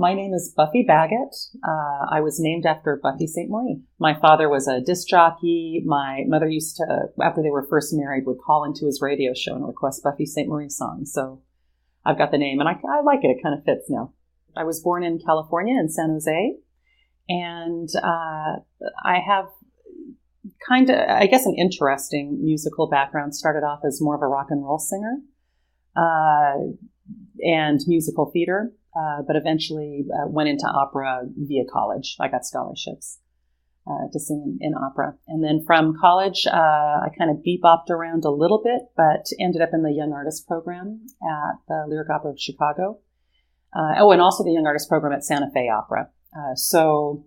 My name is Buffy Baggott. I was named after Buffy St. Marie. My father was a disc jockey. My mother used to, after they were first married, would call into his radio show and request Buffy St. Marie songs. So I've got the name, and I like it. It kind of fits now. I was born in California, in San Jose, and I have kind of, I guess, an interesting musical background. Started off as more of a rock and roll singer and musical theater. But eventually went into opera via college. I got scholarships to sing in opera. And then from college, I kind of bebopped around a little bit, but ended up in the Young Artist Program at the Lyric Opera of Chicago. And also the Young Artist Program at Santa Fe Opera. So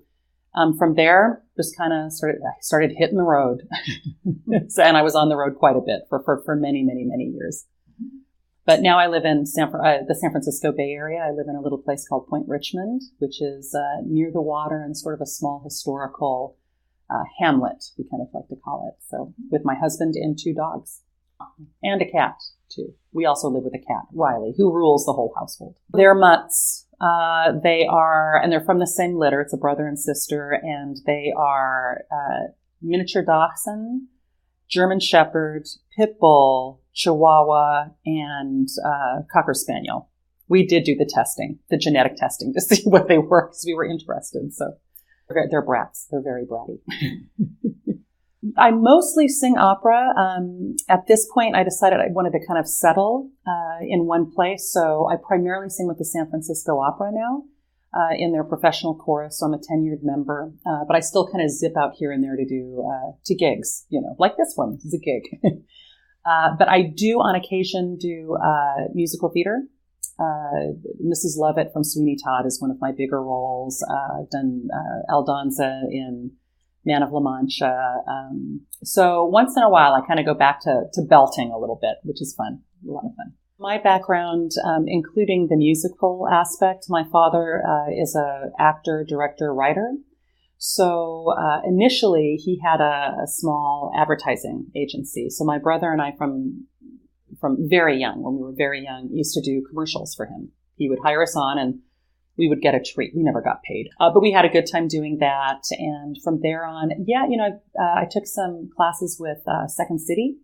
from there, just kind of started hitting the road. And I was on the road quite a bit for many, many, many years. But now I live in the San Francisco Bay Area. I live in a little place called Point Richmond, which is near the water and sort of a small historical hamlet, we kind of like to call it. So with my husband and 2 dogs and a cat, too. We also live with a cat, Riley, who rules the whole household. They're mutts. They're from the same litter. It's a brother and sister, and they are miniature dachshund, German Shepherd, Pit Bull, Chihuahua, and Cocker Spaniel. We did do the genetic testing to see what they were because we were interested. So they're brats. They're very bratty. I mostly sing opera. At this point, I decided I wanted to kind of settle in one place. So I primarily sing with the San Francisco Opera now in their professional chorus. So I'm a tenured member, but I still kind of zip out here and there to do to gigs, like this one. This is a gig. But I do, on occasion, do musical theater. Mrs. Lovett from Sweeney Todd is one of my bigger roles. I've done Aldonza in Man of La Mancha. So once in a while, I kind of go back to belting a little bit, which is fun, a lot of fun. My background, including the musical aspect, my father is an actor, director, writer. So initially, he had a small advertising agency. So my brother and I, from very young, when we were very young, used to do commercials for him. He would hire us on, and we would get a treat. We never got paid, but we had a good time doing that. And from there on, I took some classes with Second City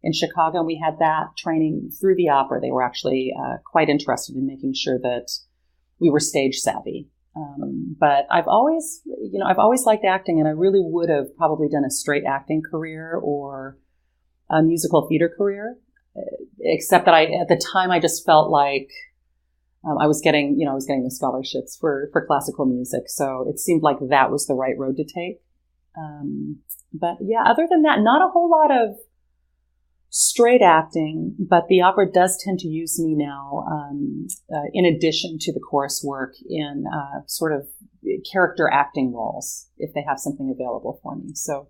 in Chicago, and we had that training through the opera. They were actually quite interested in making sure that we were stage savvy. But I've always liked acting, and I really would have probably done a straight acting career or a musical theater career, except that at the time I just felt like I was getting the scholarships for classical music, so it seemed like that was the right road to take. But yeah, other than that, not a whole lot of straight acting, but the opera does tend to use me now, in addition to the chorus work, in sort of character acting roles if they have something available for me. So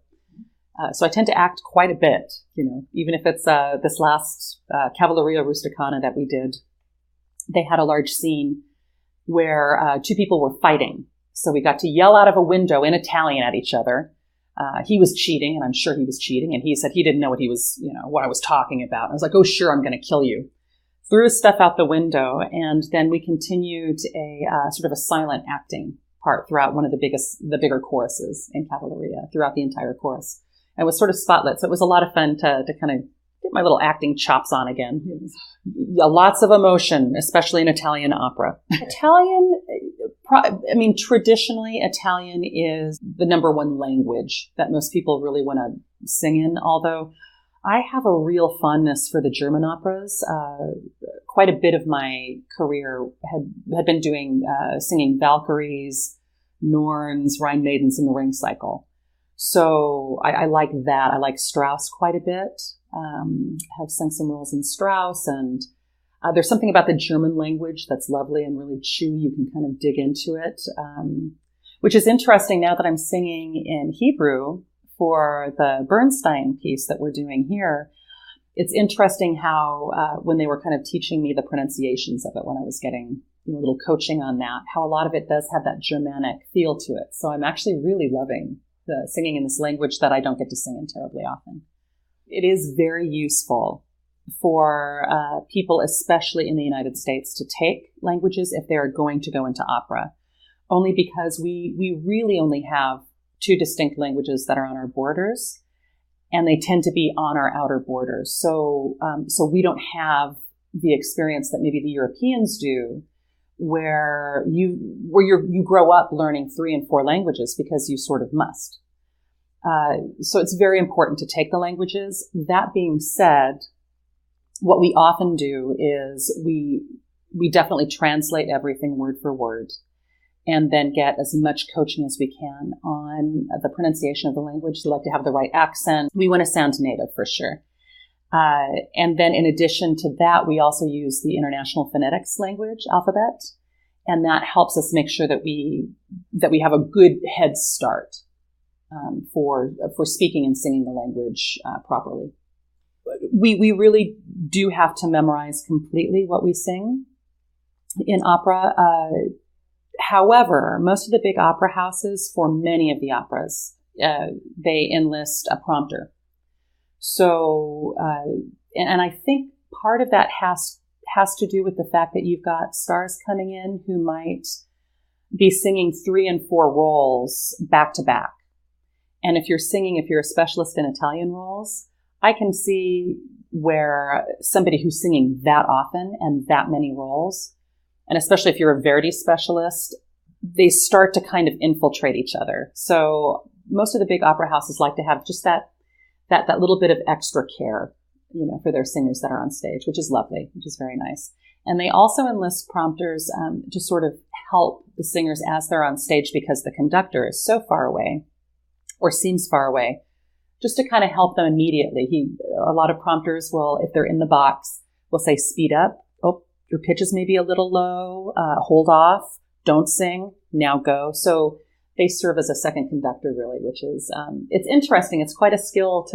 I tend to act quite a bit, even if it's this last Cavalleria Rusticana that we did. They had a large scene where 2 people were fighting. So we got to yell out of a window in Italian at each other. He was cheating, and I'm sure he was cheating. And he said he didn't know what he was, what I was talking about. I was like, oh, sure, I'm going to kill you. Threw his stuff out the window. And then we continued a sort of a silent acting part throughout one of the bigger choruses in Cavalleria, throughout the entire chorus. And it was sort of spotlit. So it was a lot of fun to kind of get my little acting chops on again. Lots of emotion, especially in Italian opera. Traditionally, Italian is the number one language that most people really want to sing in, although I have a real fondness for the German operas. Quite a bit of my career had been doing singing Valkyries, Norns, Rhine Maidens, and the Ring Cycle. So I like that. I like Strauss quite a bit. Have sung some roles in Strauss, and there's something about the German language that's lovely and really chewy. You can kind of dig into it, which is interesting now that I'm singing in Hebrew for the Bernstein piece that we're doing here. It's interesting how when they were kind of teaching me the pronunciations of it, when I was getting a little coaching on that, how a lot of it does have that Germanic feel to it. So I'm actually really loving the singing in this language that I don't get to sing in terribly often. It is very useful for people, especially in the United States, to take languages if they are going to go into opera, only because we really only have two distinct languages that are on our borders, and they tend to be on our outer borders. So we don't have the experience that maybe the Europeans do, where you grow up learning 3 and 4 languages because you sort of must. So it's very important to take the languages. That being said, what we often do is we definitely translate everything word for word, and then get as much coaching as we can on the pronunciation of the language. We like to have the right accent. We want to sound native for sure. And then in addition to that, we also use the International Phonetics language alphabet, and that helps us make sure that we have a good head start for speaking and singing the language properly. We really do have to memorize completely what we sing in opera. However, most of the big opera houses, for many of the operas, they enlist a prompter. So, and I think part of that has to do with the fact that you've got stars coming in who might be singing 3 and 4 roles back to back. And if you're a specialist in Italian roles, I can see where somebody who's singing that often and that many roles, and especially if you're a Verdi specialist, they start to kind of infiltrate each other. So most of the big opera houses like to have just that little bit of extra care, for their singers that are on stage, which is lovely, which is very nice. And they also enlist prompters to sort of help the singers as they're on stage, because the conductor is so far away or seems far away, just to kind of help them immediately. A lot of prompters will, if they're in the box, will say, speed up. Oh, your pitch is maybe a little low. Hold off. Don't sing. Now go. So they serve as a second conductor, really, which is, it's interesting. It's quite a skill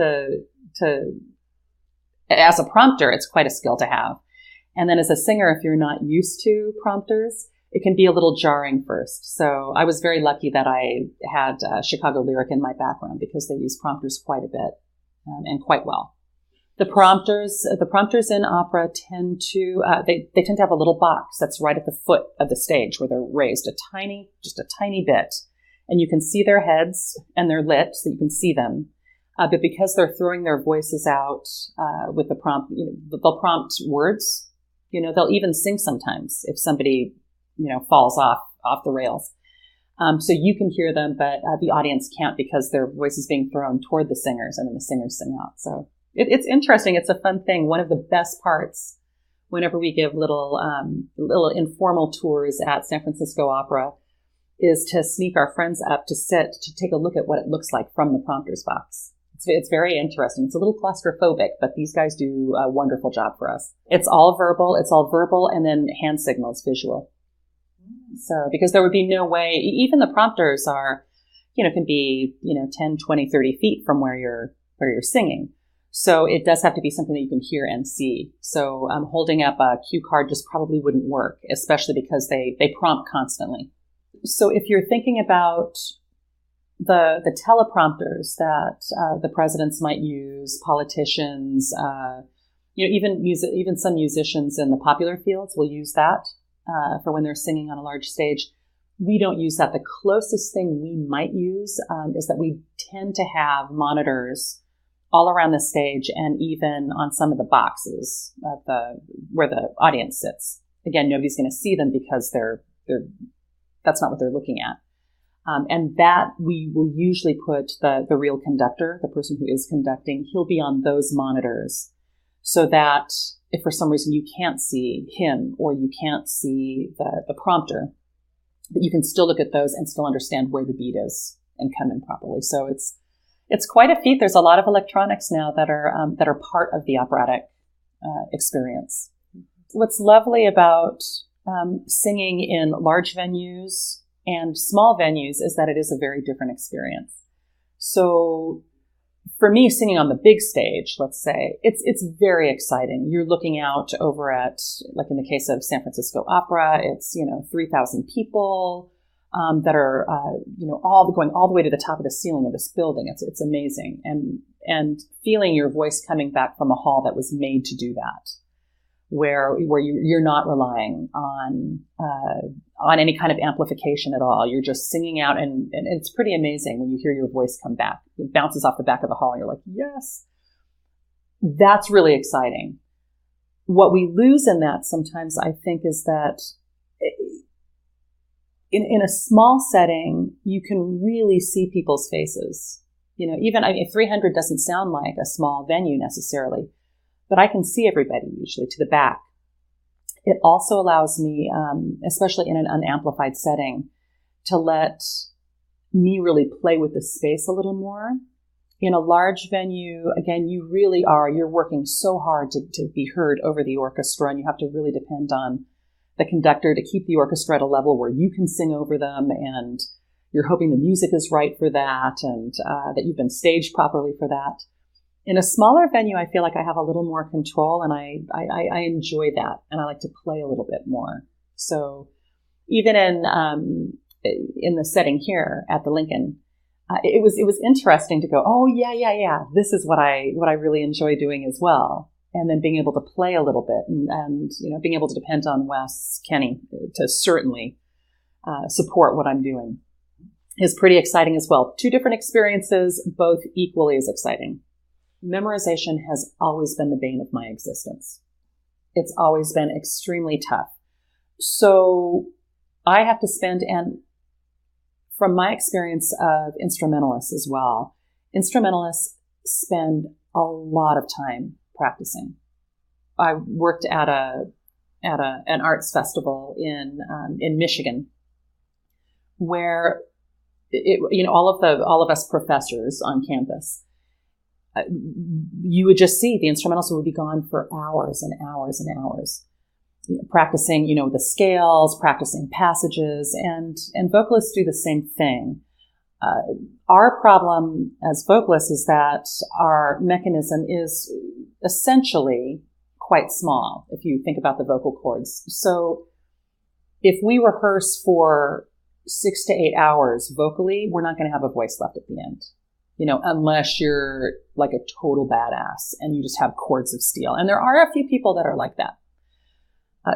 as a prompter, it's quite a skill to have. And then as a singer, if you're not used to prompters, it can be a little jarring first. So I was very lucky that I had Chicago Lyric in my background, because they use prompters quite a bit and quite well. The prompters in opera tend to they tend to have a little box that's right at the foot of the stage, where they're raised just a tiny bit, and you can see their heads and they're lit, so you can see them. But because they're throwing their voices out with the prompt, they'll prompt words. They'll even sing sometimes if somebody falls off the rails. So you can hear them, but the audience can't, because their voice is being thrown toward the singers, and then the singers sing out. So it's interesting. It's a fun thing. One of the best parts, whenever we give little informal tours at San Francisco Opera, is to sneak our friends up to take a look at what it looks like from the prompter's box. It's very interesting. It's a little claustrophobic, but these guys do a wonderful job for us. It's all verbal, and then hand signals, visual. So, because there would be no way, even the prompters are, can be, 10, 20, 30 feet from where you're singing. So it does have to be something that you can hear and see. So holding up a cue card just probably wouldn't work, especially because they prompt constantly. So if you're thinking about the teleprompters that the presidents might use, politicians, even some musicians in the popular fields will use that for when they're singing on a large stage. We don't use that. The closest thing we might use is that we tend to have monitors all around the stage, and even on some of the boxes where the audience sits. Again, nobody's going to see them because that's not what they're looking at. And that we will usually put the real conductor, the person who is conducting, he'll be on those monitors, so that if for some reason you can't see him or you can't see the prompter, that you can still look at those and still understand where the beat is and come in properly. So it's quite a feat. There's a lot of electronics now that are part of the operatic experience. What's lovely about singing in large venues and small venues is that it is a very different experience. So for me, singing on the big stage, let's say, it's very exciting. You're looking out over at, like in the case of San Francisco Opera, it's, 3,000 people. that are, all going all the way to the top of the ceiling of this building. It's amazing. And feeling your voice coming back from a hall that was made to do that, where you're not relying on any kind of amplification at all. You're just singing out, and it's pretty amazing when you hear your voice come back. It bounces off the back of the hall, and you're like, yes. That's really exciting. What we lose in that sometimes, I think, is that in a small setting, you can really see people's faces. Even 300 doesn't sound like a small venue necessarily, but I can see everybody usually to the back. It also allows me, especially in an unamplified setting, to let me really play with the space a little more. In a large venue, again, you're working so hard to be heard over the orchestra, and you have to really depend on the conductor to keep the orchestra at a level where you can sing over them, and you're hoping the music is right for that, and that you've been staged properly for that. In a smaller venue, I feel like I have a little more control, and I enjoy that, and I like to play a little bit more. So even in the setting here at the Lincoln, it was interesting to go, oh yeah, this is what I really enjoy doing as well, and then being able to play a little bit, and being able to depend on Wes Kenny to certainly support what I'm doing is pretty exciting as well. Two different experiences, both equally as exciting. Memorization has always been the bane of my existence. It's always been extremely tough. So I have to spend, and from my experience of instrumentalists as well, instrumentalists spend a lot of time practicing. I worked at an arts festival in Michigan, where all of us professors on campus, you would just see the instrumentalists would be gone for hours and hours and hours, practicing, the scales, practicing passages, and vocalists do the same thing. Our problem as vocalists is that our mechanism is essentially quite small, if you think about the vocal cords. So if we rehearse for 6 to 8 hours vocally, we're not going to have a voice left at the end, unless you're like a total badass and you just have cords of steel. And there are a few people that are like that.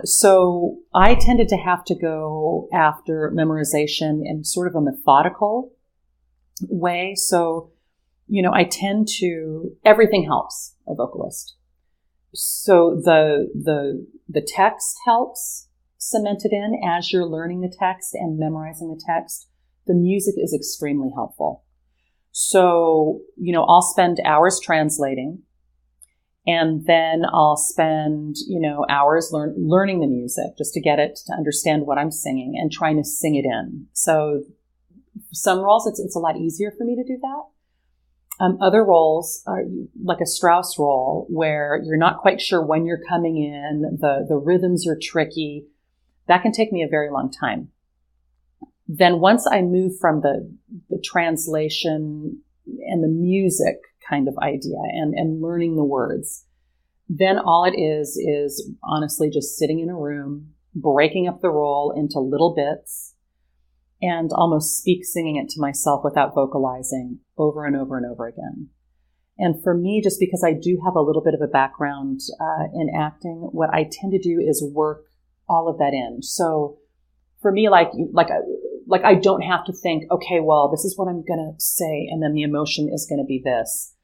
So I tended to have to go after memorization in sort of a methodical way. So, everything helps a vocalist. So the text helps cement it in as you're learning the text and memorizing the text. The music is extremely helpful. So, I'll spend hours translating, and then I'll spend, hours learning the music just to get it, to understand what I'm singing and trying to sing it in. So some roles, it's a lot easier for me to do that. Other roles are like a Strauss role, where you're not quite sure when you're coming in. The rhythms are tricky. That can take me a very long time. Then once I move from the translation and the music kind of idea and learning the words, then all it is honestly just sitting in a room, breaking up the role into little bits, and almost singing it to myself without vocalizing over and over and over again. And for me, just because I do have a little bit of a background in acting, what I tend to do is work all of that in. So for me, like I don't have to think, okay, well, this is what I'm going to say, and then the emotion is going to be this.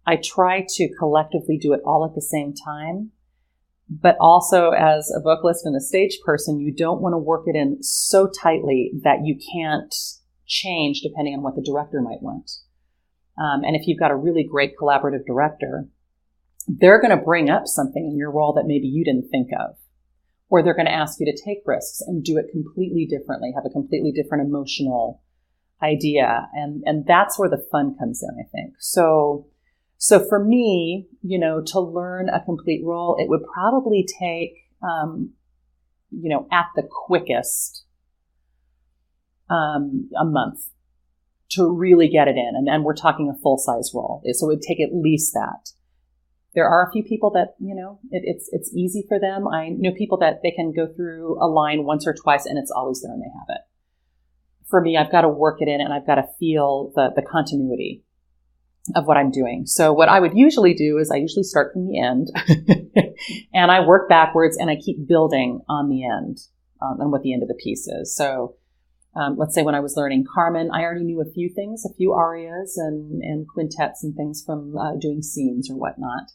I try to collectively do it all at the same time. But also, as a vocalist and a stage person, you don't want to work it in so tightly that you can't change depending on what the director might want. And if you've got a really great collaborative director, they're going to bring up something in your role that maybe you didn't think of. Or they're going to ask you to take risks and do it completely differently, have a completely different emotional idea. And that's where the fun comes in, I think. So for me, to learn a complete role, it would probably take, at the quickest, a month to really get it in. And we're talking a full-size role. So it would take at least that. There are a few people that, it's easy for them. I know people that they can go through a line once or twice and it's always there and they have it. for me, I've got to work it in, and I've got to feel the continuity of what I'm doing. So what I would usually do is I usually start from the end and I work backwards, and I keep building on the end, on what the end of the piece is. So let's say when I was learning Carmen, I already knew a few things, a few arias and quintets and things from doing scenes or whatnot.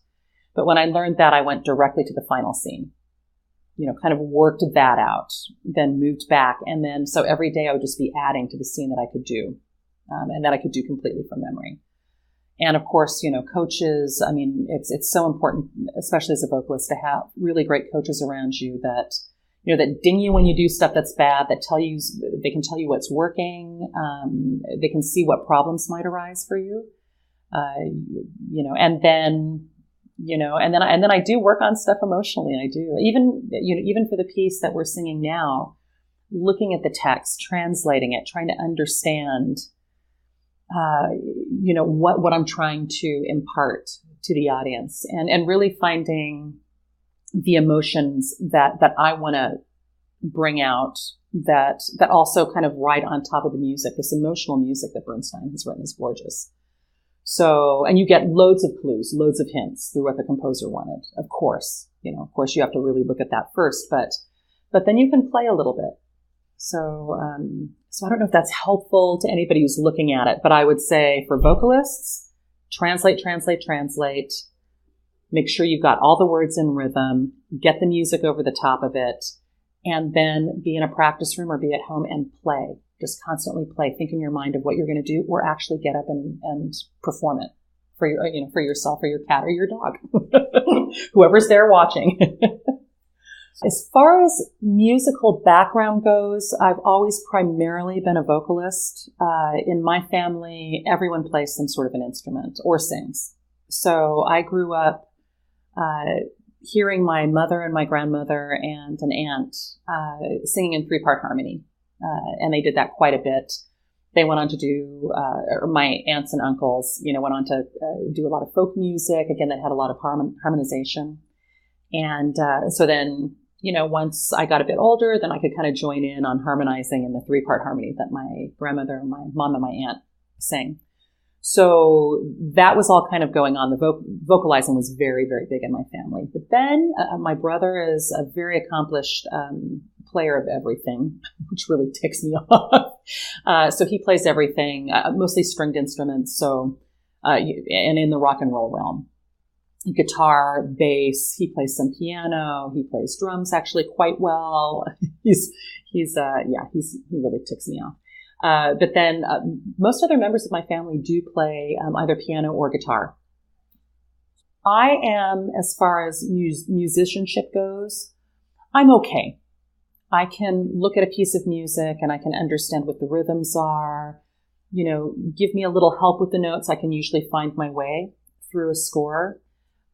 But when I learned that, I went directly to the final scene, kind of worked that out, then moved back. And then, so every day I would just be adding to the scene that I could do, and that I could do completely from memory. And of course, coaches, I mean, it's so important, especially as a vocalist, to have really great coaches around you that, that ding you when you do stuff that's bad, that they can tell you what's working. They can see what problems might arise for you. And then I do work on stuff emotionally. I do, even for the piece that we're singing now, looking at the text, translating it, trying to understand, what I'm trying to impart to the audience, and really finding the emotions that I want to bring out, that also kind of ride on top of the music. This emotional music that Bernstein has written is gorgeous. So, and you get loads of clues, loads of hints through what the composer wanted. Of course, you have to really look at that first, but then you can play a little bit. So I don't know if that's helpful to anybody who's looking at it, but I would say for vocalists, translate. Make sure you've got all the words in rhythm, get the music over the top of it, and then be in a practice room or be at home and play. Just constantly play. Think in your mind of what you're going to do, or actually get up and perform it for for yourself or your cat or your dog, whoever's there watching. As far as musical background goes, I've always primarily been a vocalist. In my family, everyone plays some sort of an instrument or sings. So I grew up hearing my mother and my grandmother and an aunt singing in 3-part harmony. And they did that quite a bit. They went on to do, or my aunts and uncles, went on to do a lot of folk music, again, that had a lot of harmonization. And so then, once I got a bit older, then I could kind of join in on harmonizing in the 3-part harmony that my grandmother, my mom, and my aunt sang. So that was all kind of going on. The vocalizing was very, very big in my family. But then my brother is a very accomplished player of everything, which really ticks me off. So he plays everything, mostly stringed instruments. So, and in the rock and roll realm, guitar, bass. He plays some piano. He plays drums actually quite well. He really ticks me off. But then most other members of my family do play either piano or guitar. I am, as far as musicianship goes, I'm okay. I can look at a piece of music and I can understand what the rhythms are. Give me a little help with the notes. I can usually find my way through a score.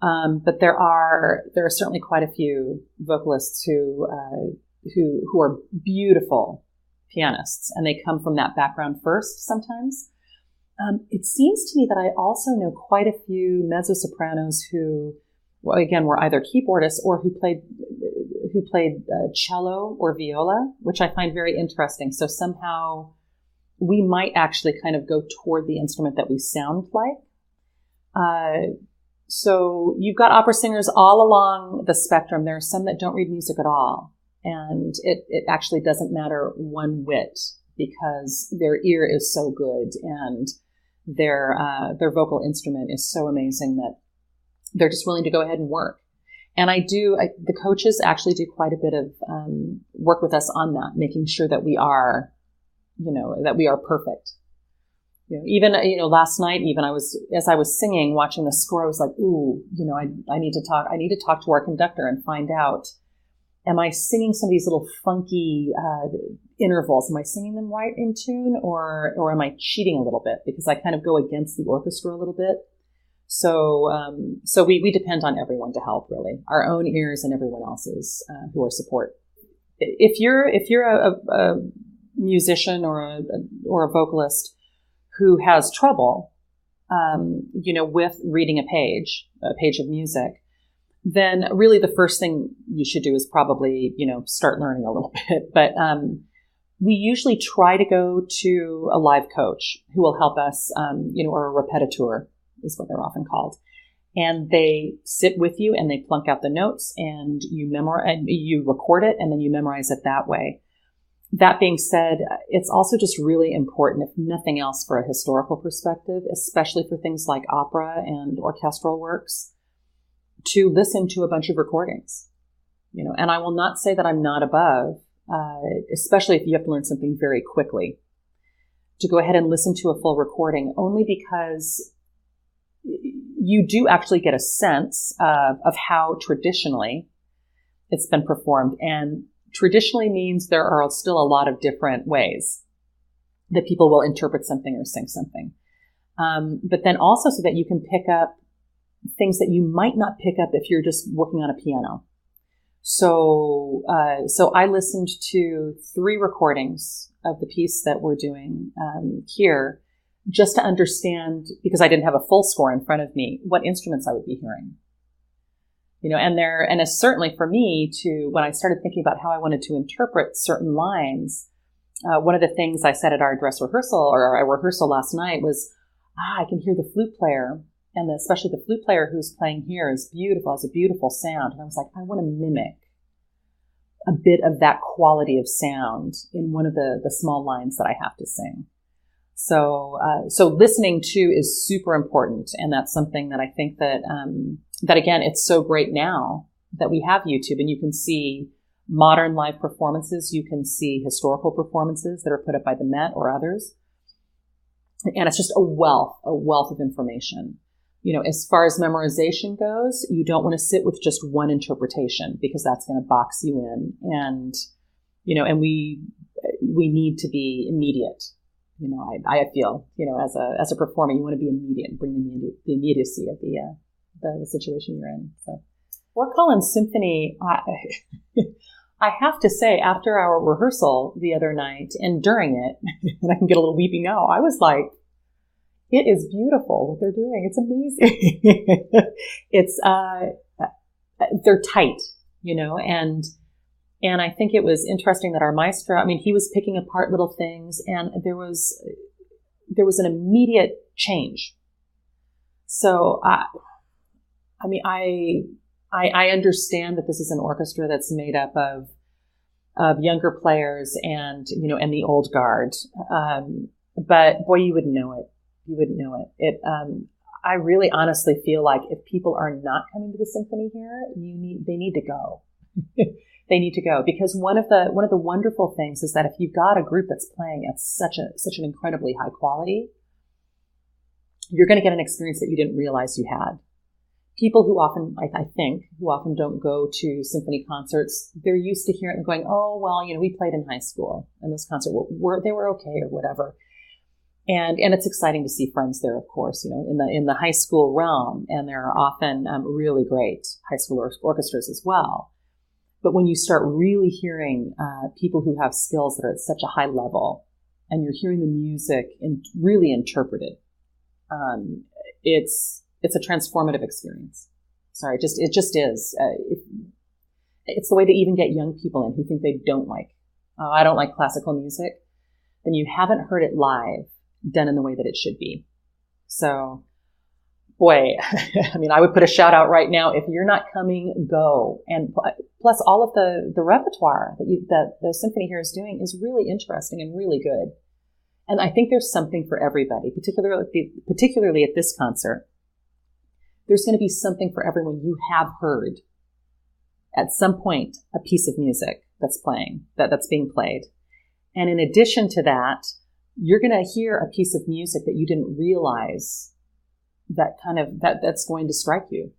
But there are certainly quite a few vocalists who are beautiful pianists, and they come from that background first sometimes. It seems to me that I also know quite a few mezzo-sopranos who, again, were either keyboardists or who played cello or viola, which I find very interesting. So somehow we might actually kind of go toward the instrument that we sound like. So you've got opera singers all along the spectrum. There are some that don't read music at all. And it actually doesn't matter one whit because their ear is so good and their vocal instrument is so amazing that they're just willing to go ahead and work. And the coaches actually do quite a bit of work with us on that, making sure that we are perfect. Even last night, as I was singing, watching the score, I was like, ooh, I need to talk to our conductor and find out, am I singing some of these little funky intervals? Am I singing them right in tune, or am I cheating a little bit because I kind of go against the orchestra a little bit? So we depend on everyone to help, really, our own ears and everyone else's who are support. If you're a musician or a vocalist who has trouble, with reading a page of music, then really the first thing you should do is probably, start learning a little bit. But we usually try to go to a live coach who will help us, or a repetiteur is what they're often called. And they sit with you and they plunk out the notes and you record it and then you memorize it that way. That being said, it's also just really important, if nothing else, for a historical perspective, especially for things like opera and orchestral works, to listen to a bunch of recordings. And I will not say that I'm not above, especially if you have to learn something very quickly, to go ahead and listen to a full recording, only because you do actually get a sense of how traditionally it's been performed. And traditionally means there are still a lot of different ways that people will interpret something or sing something. But then also so that you can pick up things that you might not pick up if you're just working on a piano. So I listened to 3 recordings of the piece that we're doing here, just to understand, because I didn't have a full score in front of me, what instruments I would be hearing. And it's certainly for me when I started thinking about how I wanted to interpret certain lines, one of the things I said at our dress rehearsal or our rehearsal last night was, I can hear the flute player, and especially the flute player who's playing here is beautiful, has a beautiful sound. And I was like, I want to mimic a bit of that quality of sound in one of the small lines that I have to sing. So listening to is super important. And that's something that I think that again, it's so great now that we have YouTube and you can see modern live performances. You can see historical performances that are put up by the Met or others. And it's just a wealth of information. As far as memorization goes, you don't want to sit with just one interpretation because that's going to box you in. And, and we need to be immediate. I feel, as a performer, you want to be immediate and bring the immediacy of the situation you're in. So Fort Collins Symphony, I have to say, after our rehearsal the other night and during it, and I can get a little weepy now, I was like, it is beautiful what they're doing. It's amazing. They're tight, and I think it was interesting that our maestro, he was picking apart little things and there was an immediate change. So, I understand that this is an orchestra that's made up of younger players and the old guard. But boy, you wouldn't know it. You wouldn't know it. I really honestly feel like if people are not coming to the symphony here, they need to go. They need to go, because one of the wonderful things is that if you've got a group that's playing at such an incredibly high quality, you're going to get an experience that you didn't realize you had. People who often, I think, don't go to symphony concerts, they're used to hearing and going, oh, well, we played in high school and those concerts they were okay or whatever. And it's exciting to see friends there, of course, in the high school realm. And there are often really great high school orchestras as well. But when you start really hearing people who have skills that are at such a high level, and you're hearing the music and really interpreted, it's a transformative experience. Sorry, it just is. It's the way to even get young people in who think they don't like. I don't like classical music. Then you haven't heard it live, done in the way that it should be. So, boy, I would put a shout out right now. If you're not coming, go. And plus all of the repertoire that the symphony here is doing is really interesting and really good. And I think there's something for everybody, particularly at this concert. There's going to be something for everyone. You have heard at some point a piece of music that's playing, that's being played. And in addition to that, you're going to hear a piece of music that you didn't realize that's going to strike you.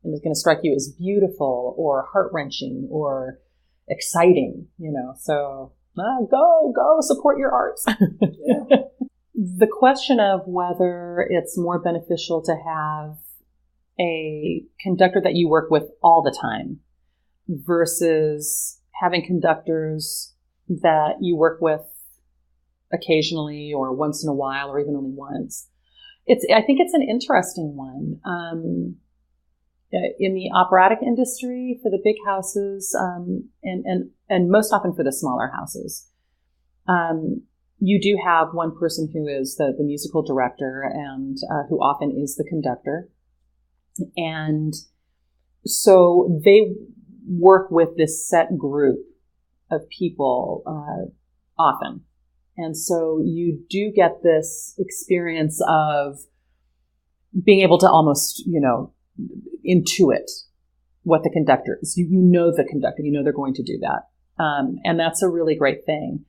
And it's going to strike you as beautiful or heart-wrenching or exciting, So go support your arts. Yeah. The question of whether it's more beneficial to have a conductor that you work with all the time versus having conductors that you work with occasionally or once in a while or even only once. I think it's an interesting one. In the operatic industry, for the big houses, and most often for the smaller houses, You do have one person who is the musical director and who often is the conductor. And so they work with this set group of people often. And so you do get this experience of being able to almost, intuit what the conductor is. You know the conductor, they're going to do that. And that's a really great thing.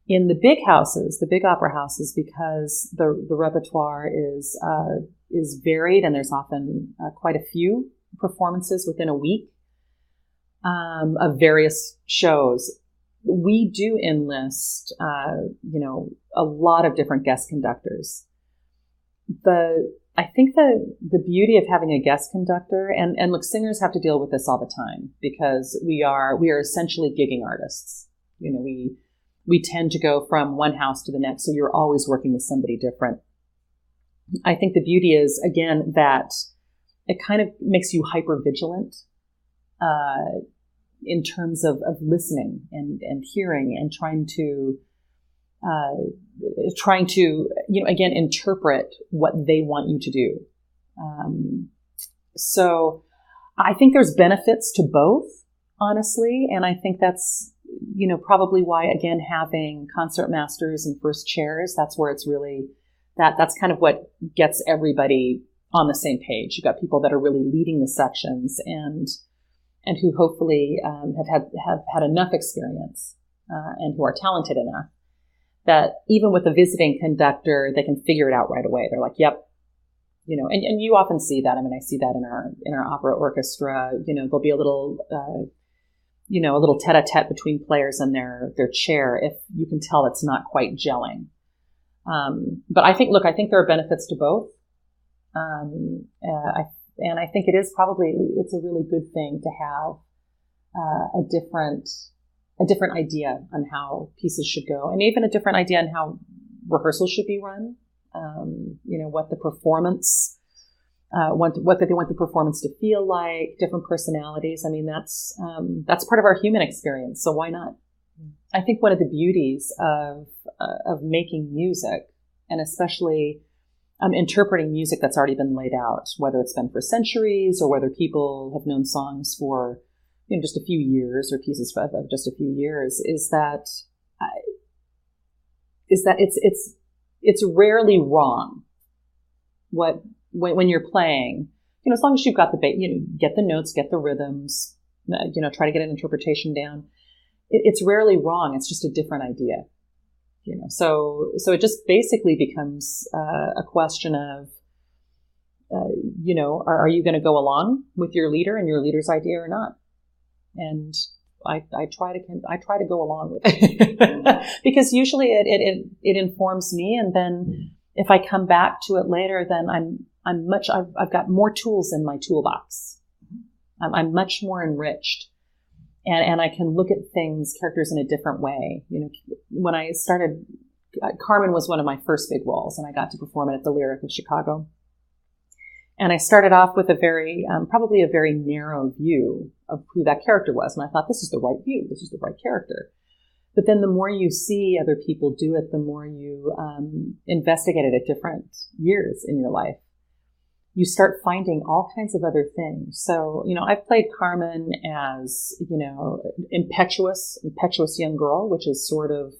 In the big houses, the big opera houses, because the repertoire is varied and there's often quite a few performances within a week of various shows, we do enlist, a lot of different guest conductors. I think the beauty of having a guest conductor, and look, singers have to deal with this all the time because we are essentially gigging artists. We tend to go from one house to the next, so you're always working with somebody different. I think the beauty is, again, that it kind of makes you hyper vigilant in terms of listening and hearing and trying to again, interpret what they want you to do. So I think there's benefits to both, honestly. And I think that's, probably why, again, having concert masters and first chairs, that's where it's really, that's kind of what gets everybody on the same page. You've got people that are really leading the sections and who hopefully have had enough experience and who are talented enough that even with a visiting conductor, they can figure it out right away. They're like, yep. And you often see that. I mean, I see that in our opera orchestra. There'll be a little tete-a-tete between players and their chair if you can tell it's not quite gelling. But I think there are benefits to both. And I think it's a really good thing to have a different idea on how pieces should go, and even a different idea on how rehearsals should be run. What the performance, what they want the performance to feel like, different personalities. I mean, that's part of our human experience. So why not? I think one of the beauties of making music, and especially interpreting music that's already been laid out, whether it's been for centuries or whether people have known songs for just a few years or pieces of just a few years, is that it's rarely wrong when you're playing, as long as you've got get the notes, get the rhythms, try to get an interpretation down. It's rarely wrong. It's just a different idea, so it just basically becomes a question of, are you going to go along with your leader and your leader's idea or not? And I try to go along with it because usually it informs me, and then if I come back to it later, then I've got more tools in my toolbox. I'm much more enriched, and I can look at characters in a different way. When I started, Carmen was one of my first big roles, and I got to perform it at the Lyric of Chicago. And I started off with probably a very narrow view of who that character was. And I thought, this is the right view. This is the right character. But then the more you see other people do it, the more you investigate it at different years in your life, you start finding all kinds of other things. So, I've played Carmen as, impetuous young girl, which is sort of,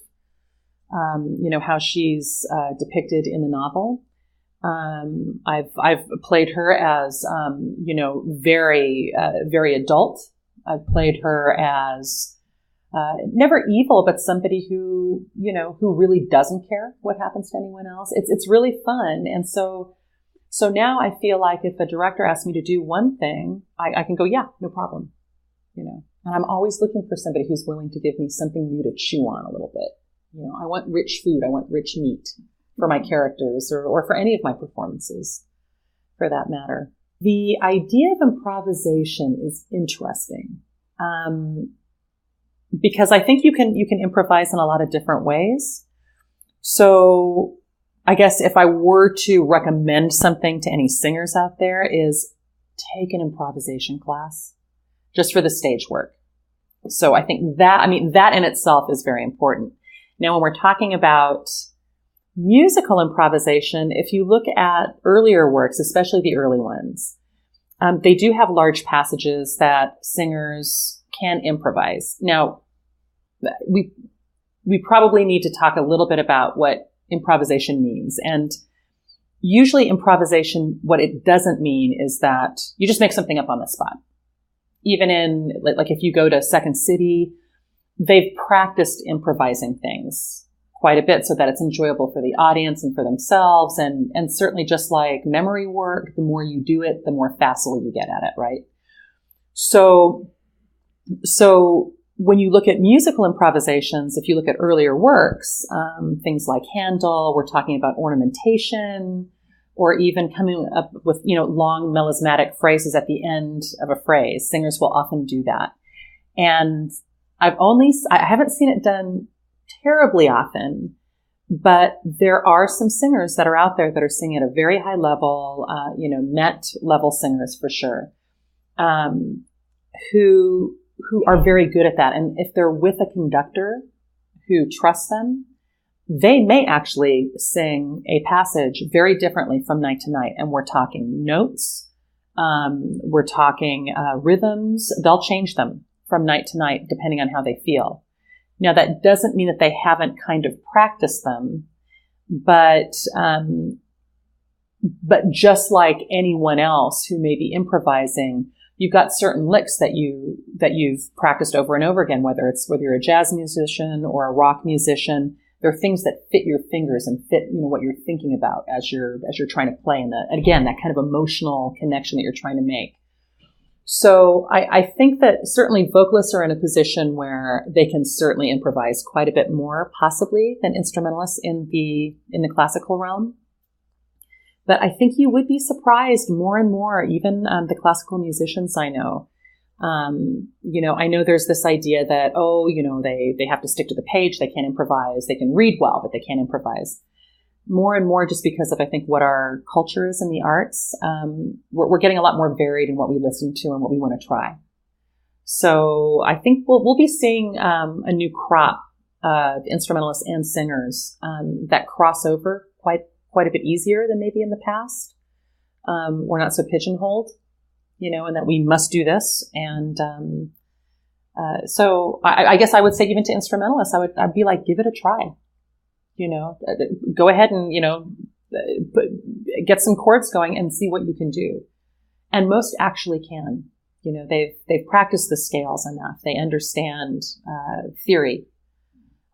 how she's depicted in the novel. I've played her as, very, very adult. I've played her as, never evil, but somebody who really doesn't care what happens to anyone else. It's really fun. And so now I feel like if a director asks me to do one thing, I can go, yeah, no problem, and I'm always looking for somebody who's willing to give me something new to chew on a little bit. I want rich food. I want rich meat for my characters or for any of my performances, for that matter. The idea of improvisation is interesting because I think you can improvise in a lot of different ways. So I guess if I were to recommend something to any singers out there, is take an improvisation class just for the stage work. So I think that in itself is very important. Now, when we're talking about musical improvisation, if you look at earlier works, especially the early ones, they do have large passages that singers can improvise. Now, we probably need to talk a little bit about what improvisation means. And usually improvisation, what it doesn't mean is that you just make something up on the spot. Even in, like if you go to Second City, they've practiced improvising things quite a bit so that it's enjoyable for the audience and for themselves. And certainly just like memory work, the more you do it, the more facile you get at it, right? So when you look at musical improvisations, if you look at earlier works, things like Handel, we're talking about ornamentation, or even coming up with, long melismatic phrases at the end of a phrase. Singers will often do that. And I haven't seen it done terribly often, but there are some singers that are out there that are singing at a very high level, Met level singers for sure, who are very good at that. And if they're with a conductor who trusts them, they may actually sing a passage very differently from night to night. And we're talking notes, we're talking rhythms. They'll change them from night to night depending on how they feel. Now, that doesn't mean that they haven't kind of practiced them, but just like anyone else who may be improvising, you've got certain licks that you've practiced over and over again, whether you're a jazz musician or a rock musician. There are things that fit your fingers and fit, what you're thinking about as you're trying to play, and again, that kind of emotional connection that you're trying to make. So I think that certainly vocalists are in a position where they can certainly improvise quite a bit more, possibly, than instrumentalists in the classical realm. But I think you would be surprised more and more, even the classical musicians I know. I know there's this idea that, they have to stick to the page, they can't improvise, they can read well, but they can't improvise. More and more just because of, I think, what our culture is in the arts. We're getting a lot more varied in what we listen to and what we want to try. So I think we'll be seeing a new crop of instrumentalists and singers that cross over quite a bit easier than maybe in the past. We're not so pigeonholed, and that we must do this. And so I guess I would say even to instrumentalists, I'd be like, give it a try. Go ahead and, get some chords going and see what you can do. And most actually can. They've practiced the scales enough. They understand theory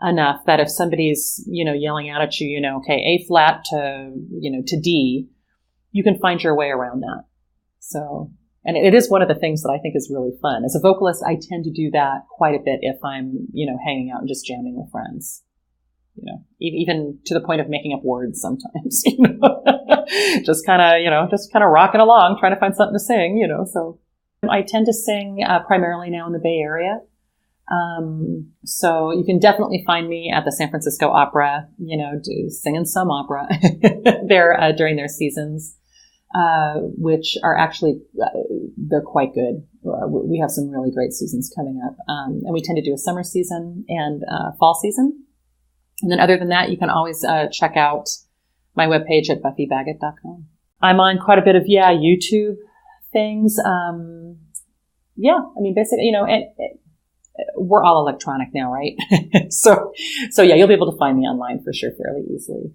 enough that if somebody's, yelling out at you, okay, A flat to D, you can find your way around that. So, and it is one of the things that I think is really fun. As a vocalist, I tend to do that quite a bit if I'm, hanging out and just jamming with friends. Even to the point of making up words sometimes, just kind of rocking along, trying to find something to sing, so I tend to sing primarily now in the Bay Area. So you can definitely find me at the San Francisco Opera, singing some opera there during their seasons, which are actually, they're quite good. We have some really great seasons coming up. And we tend to do a summer season and fall season. And then other than that, you can always check out my webpage at buffybaggott.com. I'm on quite a bit of, YouTube things. Basically, we're all electronic now, right? So you'll be able to find me online for sure fairly easily.